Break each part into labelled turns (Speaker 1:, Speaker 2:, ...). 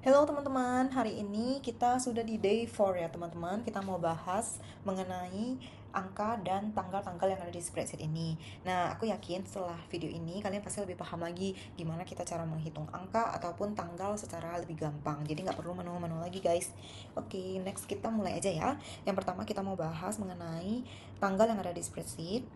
Speaker 1: Halo teman-teman, hari ini kita sudah di day 4 ya teman-teman. Kita mau bahas mengenai angka dan tanggal-tanggal yang ada di spreadsheet ini. Nah, aku yakin setelah video ini kalian pasti lebih paham lagi gimana kita cara menghitung angka ataupun tanggal secara lebih gampang. Jadi nggak perlu manual-manual lagi guys. Oke, next kita mulai aja ya. Yang pertama kita mau bahas mengenai tanggal yang ada di spreadsheet.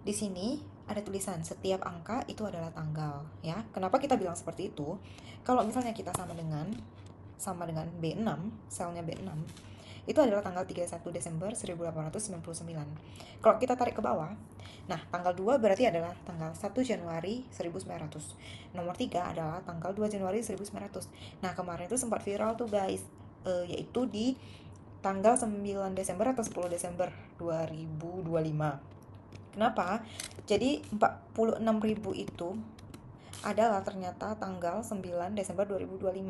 Speaker 1: Di sini ada tulisan setiap angka itu adalah tanggal ya. Kenapa kita bilang seperti itu? Kalau misalnya kita sama dengan B6, selnya B6, itu adalah tanggal 31 Desember 1899. Kalau kita tarik ke bawah, nah tanggal 2 berarti adalah tanggal 1 Januari 1900. Nomor 3 adalah tanggal 2 Januari 1900. Nah, kemarin itu sempat viral tuh guys, yaitu di tanggal 9 Desember atau 10 Desember 2025. Kenapa? Jadi 46.000 itu adalah ternyata tanggal 9 Desember 2025.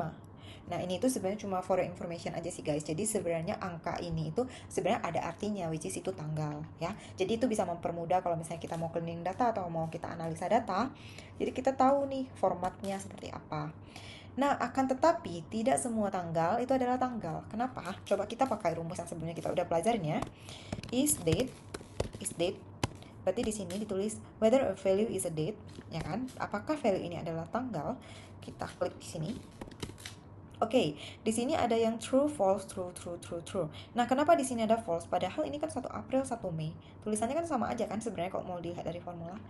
Speaker 1: Nah, ini tuh sebenarnya cuma for your information aja sih guys. Jadi sebenarnya angka ini itu sebenarnya ada artinya, which is itu tanggal ya. Jadi itu bisa mempermudah kalau misalnya kita mau cleaning data atau mau kita analisa data. Jadi kita tahu nih formatnya seperti apa. Nah, akan tetapi tidak semua tanggal itu adalah tanggal. Kenapa? Coba kita pakai rumus yang sebelumnya kita udah pelajarin ya. Is date berarti di sini ditulis whether a value is a date, ya kan? Apakah value ini adalah tanggal? Kita klik di sini. Oke, di sini ada yang true, false, true, true, true, true. Nah, kenapa di sini ada false? Padahal ini kan 1 April, 1 Mei. Tulisannya kan sama aja kan sebenarnya kalau mau dilihat dari formula.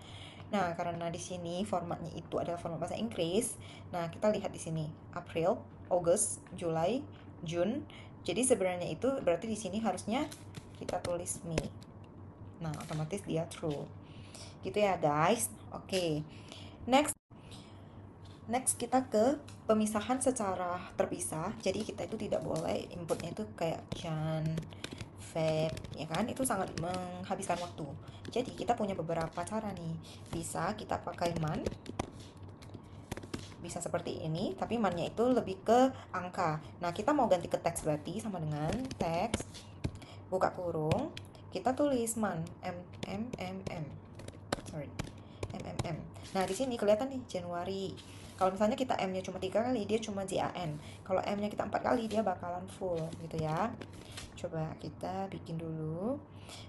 Speaker 1: Nah, karena di sini formatnya itu adalah format bahasa Inggris. Nah, kita lihat di sini April, August, July, June. Jadi sebenarnya itu berarti di sini harusnya kita tulis Mei. Nah, otomatis dia true. Gitu ya, guys. Oke. Next Next kita ke pemisahan secara terpisah. Jadi kita itu tidak boleh inputnya itu kayak Jan, Feb, ya kan? Itu sangat menghabiskan waktu. Jadi kita punya beberapa cara nih. Bisa kita pakai man, bisa seperti ini, tapi man-nya itu lebih ke angka. Nah, kita mau ganti ke teks berarti sama dengan teks buka kurung, kita tulis man, sorry, MMM. Nah, di sini kelihatan nih Januari. Kalau misalnya kita M-nya cuma 3 kali, dia cuma JAN. Kalau M-nya kita 4 kali, dia bakalan full gitu ya. Coba kita bikin dulu.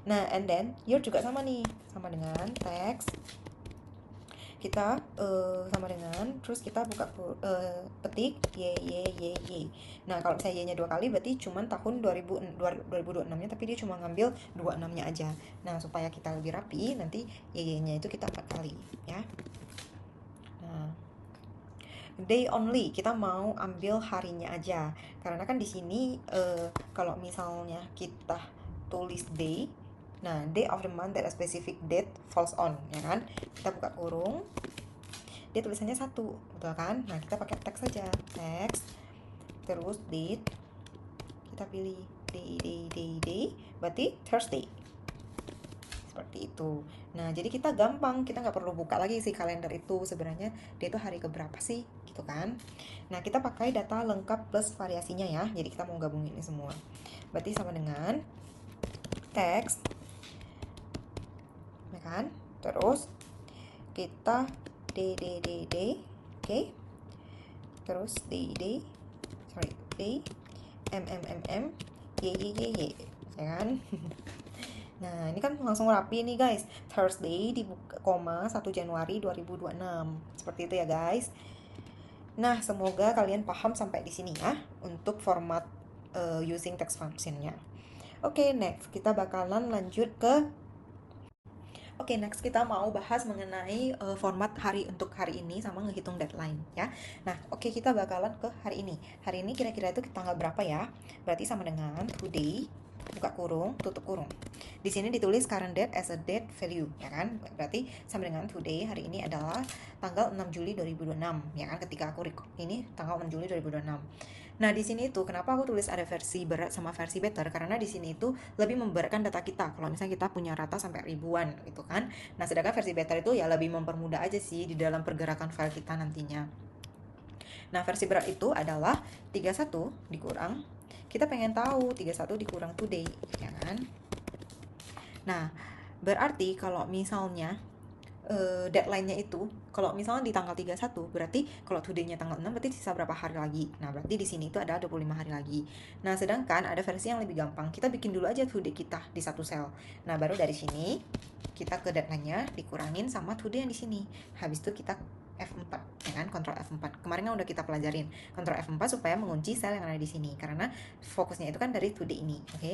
Speaker 1: Nah, and then year juga sama nih, sama dengan teks. Kita sama dengan terus kita buka petik y. Nah, kalau misalnya y-nya 2 kali berarti cuma tahun 2026-nya, tapi dia cuma ngambil 26-nya aja. Nah, supaya kita lebih rapi, nanti y-nya itu kita 4 kali ya. Nah, day only kita mau ambil harinya aja, karena kan di sini kalau misalnya kita tulis day, nah day of the month that a specific date falls on, ya kan? Kita buka kurung, dia tulisannya 1, betul kan? Nah, kita pakai teks saja, teks terus date, kita pilih day, berarti Thursday, seperti itu. Nah, jadi kita gampang, kita nggak perlu buka lagi si kalender itu sebenarnya dia itu hari keberapa sih gitu kan. Nah, kita pakai data lengkap plus variasinya ya. Jadi kita mau gabungin ini semua, berarti sama dengan teks, ya kan? Terus kita day, oke. Terus day, sorry, day, y, ya kan? Nah, ini kan langsung rapi nih guys. Thursday dibuka koma 1 Januari 2026. Seperti itu ya guys. Nah, semoga kalian paham sampai di sini ya untuk format using text functionnya. Oke, next kita bakalan lanjut ke Oke, next kita mau bahas mengenai format hari untuk hari ini sama ngehitung deadline ya. Nah, oke, kita bakalan ke hari ini. Hari ini kira-kira itu tanggal berapa ya? Berarti sama dengan today, buka kurung, tutup kurung. Di sini ditulis current date as a date value, ya kan? Berarti sama dengan today, hari ini adalah tanggal 6 Juli 2026, ya kan? Ketika aku record ini tanggal 6 Juli 2026. Nah, di sini tuh kenapa aku tulis ada versi berat sama versi better? Karena di sini itu lebih memberatkan data kita. Kalau misalnya kita punya rata sampai ribuan gitu kan. Nah, sedangkan versi better itu ya lebih mempermudah aja sih di dalam pergerakan file kita nantinya. Nah, versi berat itu adalah 31 dikurang, kita pengen tahu 31 dikurang today, ya kan? Nah, berarti kalau misalnya deadline-nya itu, kalau misalnya di tanggal 31 berarti kalau today-nya tanggal 6 berarti sisa berapa hari lagi. Nah, berarti di sini itu ada 25 hari lagi. Nah, sedangkan ada versi yang lebih gampang. Kita bikin dulu aja today kita di satu sel. Nah, baru dari sini kita ke deadline-nya dikurangin sama today yang di sini. Habis itu kita F4, ya kan? Ctrl F4. Kemarin kan udah kita pelajarin. Ctrl F4 supaya mengunci sel yang ada di sini karena fokusnya itu kan dari today ini, oke?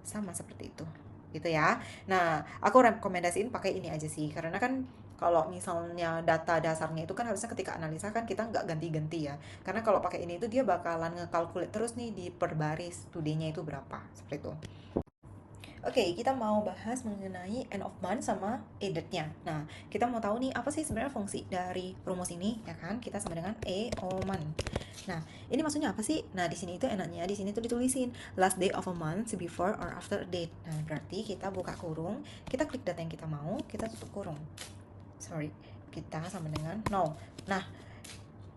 Speaker 1: Sama seperti itu. Gitu ya. Nah, aku rekomendasiin pakai ini aja sih karena kan kalau misalnya data dasarnya itu kan harusnya ketika analisa kan kita nggak ganti-ganti ya. Karena kalau pakai ini itu dia bakalan ngekalkulate terus nih di per baris today-nya itu berapa. Seperti itu. Oke, kita mau bahas mengenai end of month sama edit-nya. Nah, kita mau tahu nih apa sih sebenarnya fungsi dari rumus ini, ya kan? Kita sama dengan month. Nah, ini maksudnya apa sih? Nah, di sini itu enaknya di sini tuh ditulisin last day of a month before or after a date. Nah, berarti kita buka kurung, kita klik data yang kita mau, kita tutup kurung. Sorry, kita sama dengan 0. Nah,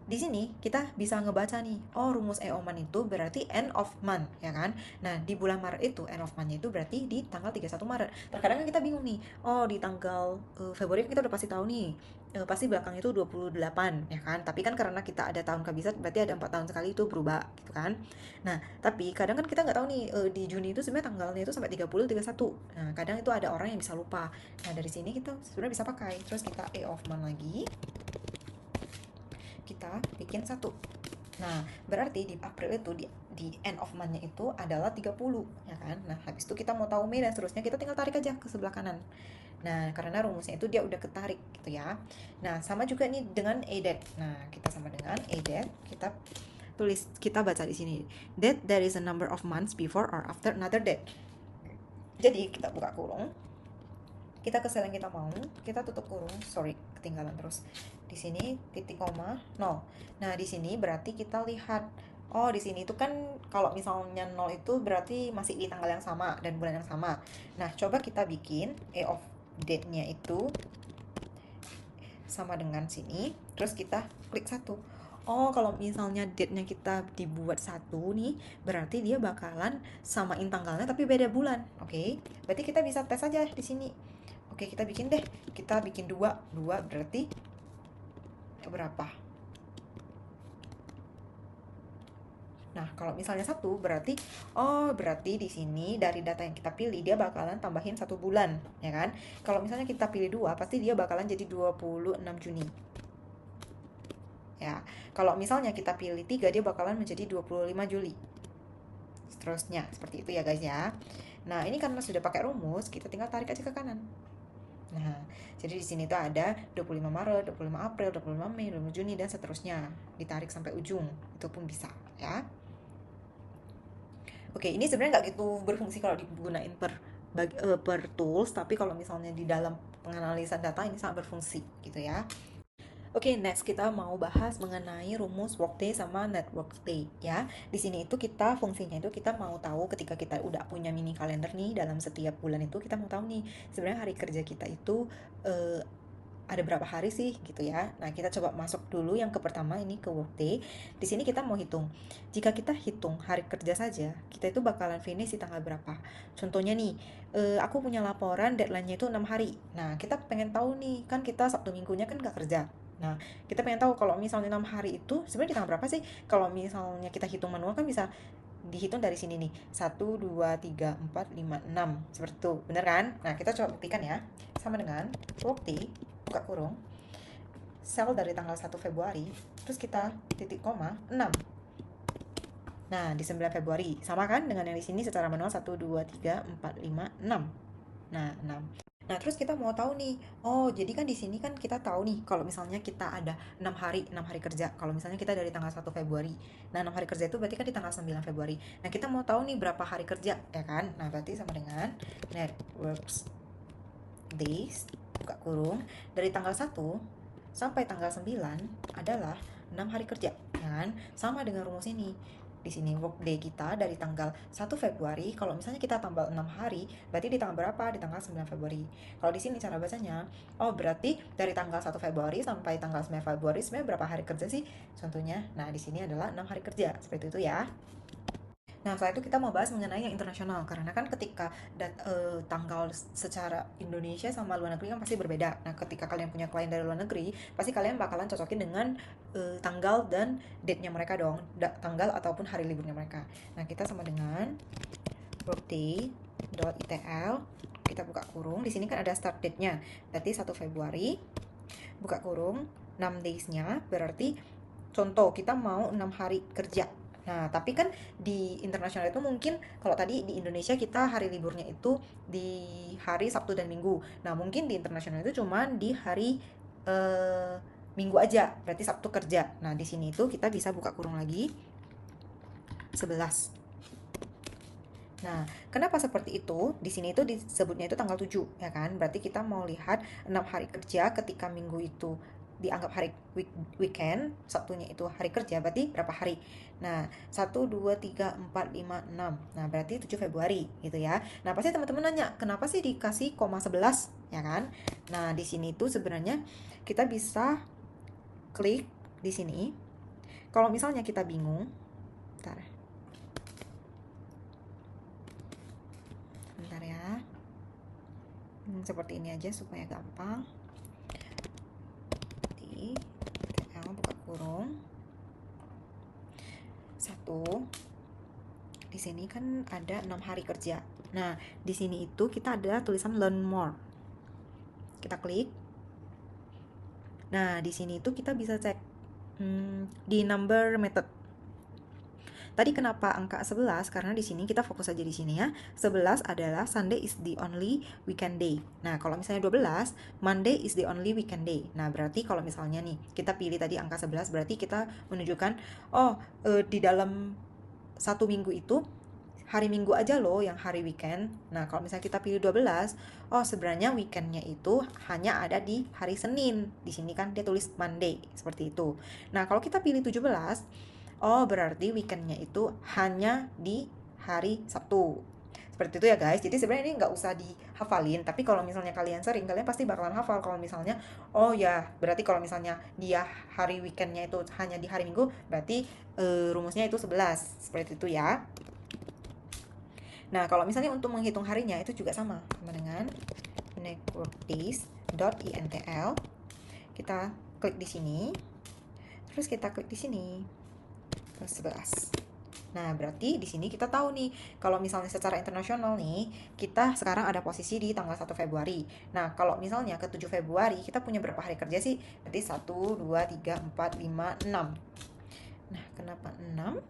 Speaker 1: di sini kita bisa ngebaca nih, oh rumus EOMAN itu berarti end of month, ya kan? Nah, di bulan Maret itu end of month-nya itu berarti di tanggal 31 Maret. Terkadang kan kita bingung nih, oh di tanggal Februari kita udah pasti tahu nih, pasti belakang itu 28, ya kan? Tapi kan karena kita ada tahun kabisat, berarti ada 4 tahun sekali itu berubah, gitu kan? Nah, tapi kadang kan kita nggak tahu nih, di Juni itu sebenarnya tanggalnya itu sampai 30, 31. Nah, kadang itu ada orang yang bisa lupa. Nah, dari sini kita sebenarnya bisa pakai. Terus kita E of month lagi, kita bikin satu. Nah, berarti di April itu di end of month-nya itu adalah 30, ya kan? Nah, habis itu kita mau tahu Mei dan seterusnya, kita tinggal tarik aja ke sebelah kanan. Nah, karena rumusnya itu dia udah ketarik gitu ya. Nah, sama juga nih dengan ADAT. Nah, kita sama dengan ADAT, kita tulis, kita baca di sini. That there is a number of months before or after another date. Jadi, kita buka kurung, kita ke sel yang kita mau, kita tutup kurung, sorry ketinggalan terus. Di sini titik koma 0. Nah, di sini berarti kita lihat, oh di sini itu kan kalau misalnya 0 itu berarti masih di tanggal yang sama dan bulan yang sama. Nah, coba kita bikin A of date-nya itu sama dengan sini, terus kita klik satu. Oh, kalau misalnya date-nya kita dibuat satu nih, berarti dia bakalan samain tanggalnya tapi beda bulan. Oke, berarti kita bisa tes aja di sini. Oke, kita bikin deh. Kita bikin dua. Dua berarti berapa? Nah, kalau misalnya satu berarti, oh berarti di sini dari data yang kita pilih dia bakalan tambahin 1 bulan, ya kan? Kalau misalnya kita pilih dua, pasti dia bakalan jadi 26 Juni. Ya, kalau misalnya kita pilih 3, dia bakalan menjadi 25 Juli. Seterusnya, seperti itu ya guys ya. Nah, ini karena sudah pakai rumus, kita tinggal tarik aja ke kanan. Nah, jadi di sini tuh ada 25 Maret, 25 April, 25 Mei, 25 Juni, dan seterusnya. Ditarik sampai ujung, itu pun bisa ya. Oke, ini sebenarnya nggak gitu berfungsi kalau digunain per tools, tapi kalau misalnya di dalam penganalisan data ini sangat berfungsi gitu ya. Oke, next kita mau bahas mengenai rumus workday sama network day ya. Di sini itu kita fungsinya itu kita mau tahu ketika kita udah punya mini kalender nih dalam setiap bulan itu kita mau tahu nih sebenarnya hari kerja kita itu ada berapa hari sih gitu ya. Nah, kita coba masuk dulu yang ke pertama ini ke workday. Di sini kita mau hitung. Jika kita hitung hari kerja saja, kita itu bakalan finish di tanggal berapa. Contohnya nih, aku punya laporan deadline-nya itu 6 hari. Nah, kita pengen tahu nih, kan kita Sabtu Minggunya kan nggak kerja. Nah, kita pengen tahu kalau misalnya 6 hari itu sebenarnya di tanggal berapa sih? Kalau misalnya kita hitung manual kan bisa dihitung dari sini nih. 1, 2, 3, 4, 5, 6. Seperti itu. Bener kan? Nah, kita coba buktikan ya. Sama dengan workday buka kurung, sel dari tanggal 1 Februari, terus kita titik koma 6. Nah, di 9 Februari sama kan dengan yang di sini secara manual 1 2 3 4 5 6. Nah, 6. Nah, terus kita mau tahu nih. Oh, jadi kan di sini kan kita tahu nih kalau misalnya kita ada 6 hari kerja. Kalau misalnya kita dari tanggal 1 Februari. Nah, 6 hari kerja itu berarti kan di tanggal 9 Februari. Nah, kita mau tahu nih berapa hari kerja, ya kan? Nah, berarti sama dengan networks days buka kurung dari tanggal 1 sampai tanggal 9 adalah 6 hari kerja, ya kan? Sama dengan rumus ini. Di sini workday kita dari tanggal 1 Februari, kalau misalnya kita tambah 6 hari, berarti di tanggal berapa? Di tanggal 9 Februari. Kalau di sini cara bacanya, oh berarti dari tanggal 1 Februari sampai tanggal 9 Februari sebenarnya berapa hari kerja sih? Contohnya, nah di sini adalah 6 hari kerja. Seperti itu ya. Nah, setelah itu kita mau bahas mengenai yang internasional karena kan ketika tanggal secara Indonesia sama luar negeri kan pasti berbeda. Nah, ketika kalian punya klien dari luar negeri, pasti kalian bakalan cocokin dengan tanggal dan date-nya mereka dong, tanggal ataupun hari liburnya mereka. Nah, kita sama dengan workday.itl, kita buka kurung. Di sini kan ada start date-nya, berarti 1 Februari, buka kurung, 6 days-nya, berarti contoh kita mau 6 hari kerja. Nah, tapi kan di internasional itu mungkin kalau tadi di Indonesia kita hari liburnya itu di hari Sabtu dan Minggu. Nah, mungkin di internasional itu cuma di hari eh, Minggu aja, berarti Sabtu kerja. Nah, di sini itu kita bisa buka kurung lagi 11. Nah, kenapa seperti itu? Di sini itu disebutnya itu tanggal 7, ya kan? Berarti kita mau lihat 6 hari kerja ketika minggu itu dianggap hari weekend, Sabtunya itu hari kerja, berarti berapa hari? Nah, 1, 2, 3, 4, 5, 6. Nah, berarti 7 Februari gitu ya. Nah, pasti teman-teman nanya, kenapa sih dikasih koma 11, ya kan? Nah, di sini itu sebenarnya kita bisa klik di sini. Kalau misalnya kita bingung, bentar, bentar ya. Seperti ini aja supaya gampang. Di TL buka kurung 1. Di sini kan ada 6 hari kerja. Nah, di sini itu kita ada tulisan learn more. Kita klik. Nah, di sini itu kita bisa cek di number method. Tadi kenapa angka 11? Karena di sini kita fokus aja di sini ya. 11 adalah Sunday is the only weekend day. Nah, kalau misalnya 12, Monday is the only weekend day. Nah, berarti kalau misalnya nih, kita pilih tadi angka 11, berarti kita menunjukkan, di dalam satu minggu itu, hari Minggu aja loh yang hari weekend. Nah, kalau misalnya kita pilih 12, sebenarnya weekendnya itu hanya ada di hari Senin. Di sini kan dia tulis Monday, seperti itu. Nah, kalau kita pilih 17, berarti weekendnya itu hanya di hari Sabtu. Seperti itu ya guys. Jadi sebenarnya ini nggak usah dihafalin. Tapi kalau misalnya kalian sering, kalian pasti bakalan hafal. Kalau misalnya, oh ya, berarti kalau misalnya dia hari weekendnya itu hanya di hari Minggu, berarti rumusnya itu 11. Seperti itu ya. Nah, kalau misalnya untuk menghitung harinya itu juga sama dengan networkdays.intl. Kita klik di sini. Terus kita klik di sini. Plus 11. Nah, berarti di sini kita tahu nih, kalau misalnya secara internasional nih, kita sekarang ada posisi di tanggal 1 Februari. Nah, kalau misalnya ke 7 Februari, kita punya berapa hari kerja sih? Berarti 1, 2, 3, 4, 5, 6. Nah, kenapa 6?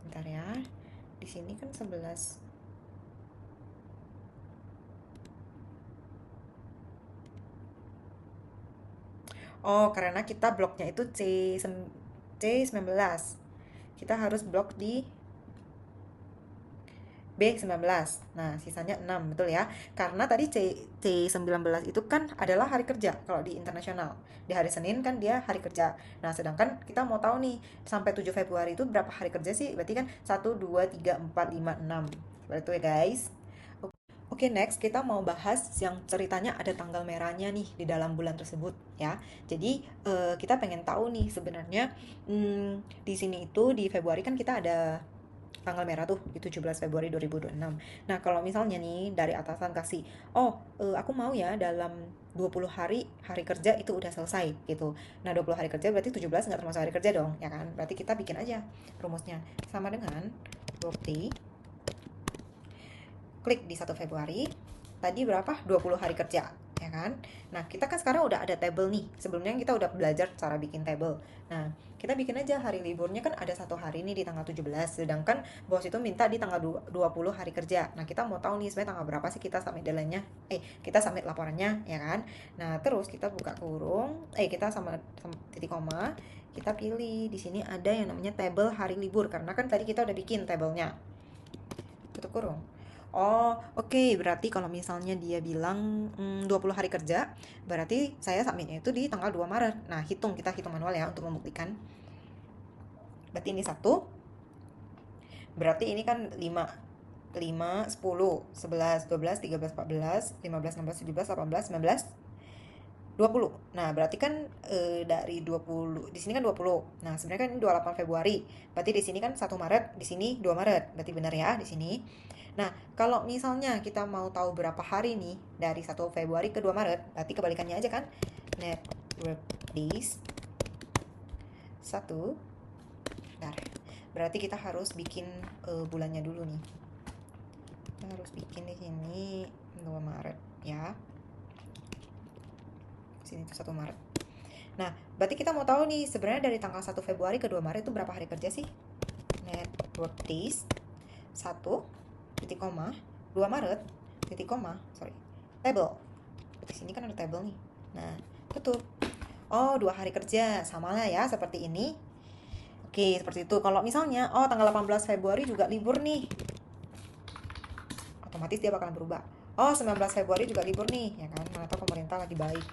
Speaker 1: Bentar ya. Di sini kan 11. Oh, karena kita bloknya itu C19. Kita harus blok di B19. Nah, sisanya 6, betul ya. Karena tadi C19 itu kan adalah hari kerja kalau di internasional. Di hari Senin kan dia hari kerja. Nah, sedangkan kita mau tahu nih, sampai 7 Februari itu berapa hari kerja sih? Berarti kan 1, 2, 3, 4, 5, 6. Seperti itu ya, guys. Oke, next kita mau bahas yang ceritanya ada tanggal merahnya nih di dalam bulan tersebut ya. Jadi kita pengen tahu nih sebenarnya di sini itu di Februari kan kita ada tanggal merah tuh di 17 Februari 2026. Nah, kalau misalnya nih dari atasan kasih, aku mau ya dalam 20 hari kerja itu udah selesai gitu. Nah, 20 hari kerja berarti 17 nggak termasuk hari kerja dong, ya kan? Berarti kita bikin aja rumusnya sama dengan workday, klik di 1 Februari, tadi berapa? 20 hari kerja, ya kan? Nah, kita kan sekarang udah ada table nih. Sebelumnya kita udah belajar cara bikin table. Nah, kita bikin aja hari liburnya kan ada 1 hari nih di tanggal 17, sedangkan bos itu minta di tanggal 20 hari kerja. Nah, kita mau tahu nih sebenarnya tanggal berapa sih kita submit deadline-nya? Kita submit laporannya, ya kan? Nah, terus kita buka kurung, kita sama titik koma, kita pilih di sini ada yang namanya table hari libur karena kan tadi kita udah bikin tablenya. Tutup kurung. Oh, oke. Berarti kalau misalnya dia bilang 20 hari kerja, berarti saya submitnya itu di tanggal 2 Maret. Nah, kita hitung manual ya untuk membuktikan. Berarti ini 1, berarti ini kan 5, 5, 10, 11, 12, 13, 14, 15, 16, 17, 18, 19. 20. Nah, berarti kan dari 20 di sini kan 20. Nah, sebenarnya kan ini 28 Februari. Berarti di sini kan 1 Maret, di sini 2 Maret. Berarti benar ya di sini. Nah, kalau misalnya kita mau tahu berapa hari nih dari 1 Februari ke 2 Maret, berarti kebalikannya aja kan. Network days 1. Bentar. Berarti kita harus bikin bulannya dulu nih. Kita harus bikin di sini 2 Maret ya. Sini tuh 1 Maret. Nah, berarti kita mau tahu nih sebenarnya dari tanggal 1 Februari ke 2 Maret itu berapa hari kerja sih? Network days 1 titik koma 2 Maret titik koma table. Di sini kan ada table nih. Nah, tutup. Oh, 2 hari kerja. Sama lah ya seperti ini. Oke, seperti itu. Kalau misalnya tanggal 18 Februari juga libur nih, otomatis dia bakalan berubah. 19 Februari juga libur nih, ya kan? Mana tahu pemerintah lagi baik,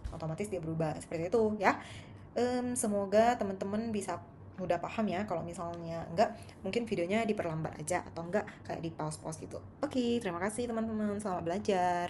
Speaker 1: otomatis dia berubah seperti itu ya. Semoga teman-teman bisa mudah paham ya. Kalau misalnya enggak, mungkin videonya diperlambat aja atau enggak kayak di pause-pause gitu. Oke, terima kasih teman-teman, selamat belajar.